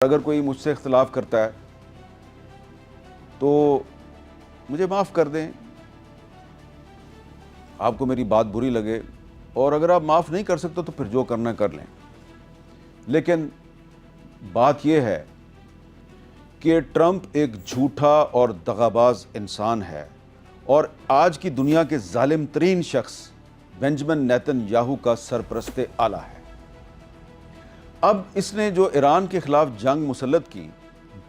اگر کوئی مجھ سے اختلاف کرتا ہے تو مجھے معاف کر دیں، آپ کو میری بات بری لگے، اور اگر آپ معاف نہیں کر سکتے تو پھر جو کرنا کر لیں۔ لیکن بات یہ ہے کہ ٹرمپ ایک جھوٹا اور دغاباز انسان ہے، اور آج کی دنیا کے ظالم ترین شخص بنجمن نیتن یاہو کا سرپرست اعلیٰ ہے۔ اب اس نے جو ایران کے خلاف جنگ مسلط کی،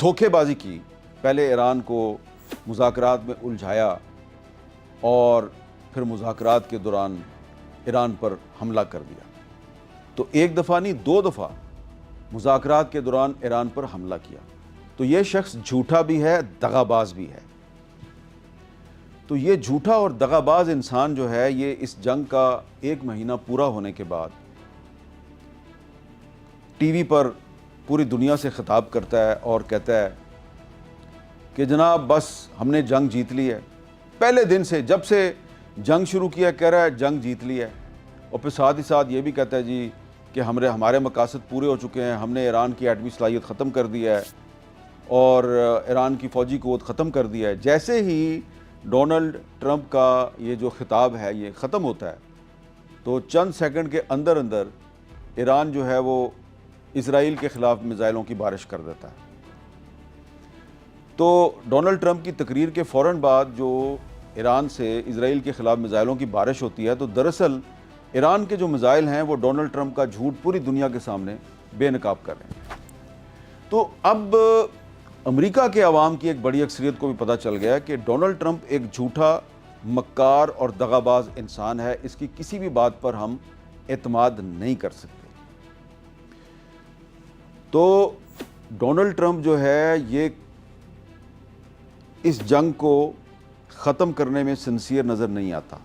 دھوکے بازی کی، پہلے ایران کو مذاکرات میں الجھایا اور پھر مذاکرات کے دوران ایران پر حملہ کر دیا۔ تو ایک دفعہ نہیں، دو دفعہ مذاکرات کے دوران ایران پر حملہ کیا۔ تو یہ شخص جھوٹا بھی ہے، دغاباز بھی ہے۔ تو یہ جھوٹا اور دغاباز انسان جو ہے، یہ اس جنگ کا 1 مہینہ پورا ہونے کے بعد ٹی وی پر پوری دنیا سے خطاب کرتا ہے اور کہتا ہے کہ جناب بس ہم نے جنگ جیت لی ہے۔ پہلے دن سے، جب سے جنگ شروع کیا، کہہ رہا ہے جنگ جیت لی ہے، اور پھر ساتھ ہی ساتھ یہ بھی کہتا ہے جی کہ ہمارے مقاصد پورے ہو چکے ہیں، ہم نے ایران کی ایٹمی صلاحیت ختم کر دی ہے اور ایران کی فوجی قوت ختم کر دی ہے۔ جیسے ہی ڈونلڈ ٹرمپ کا یہ جو خطاب ہے یہ ختم ہوتا ہے تو چند سیکنڈ کے اندر اندر ایران جو ہے وہ اسرائیل کے خلاف میزائلوں کی بارش کر دیتا ہے۔ تو ڈونلڈ ٹرمپ کی تقریر کے فوراً بعد جو ایران سے اسرائیل کے خلاف میزائلوں کی بارش ہوتی ہے، تو دراصل ایران کے جو میزائل ہیں وہ ڈونلڈ ٹرمپ کا جھوٹ پوری دنیا کے سامنے بے نقاب کر رہے ہیں۔ تو اب امریکہ کے عوام کی ایک بڑی اکثریت کو بھی پتہ چل گیا کہ ڈونلڈ ٹرمپ ایک جھوٹا، مکار اور دغاباز انسان ہے، اس کی کسی بھی بات پر ہم اعتماد نہیں کر سکتے۔ تو ڈونلڈ ٹرمپ جو ہے یہ اس جنگ کو ختم کرنے میں سنسیئر نظر نہیں آتا۔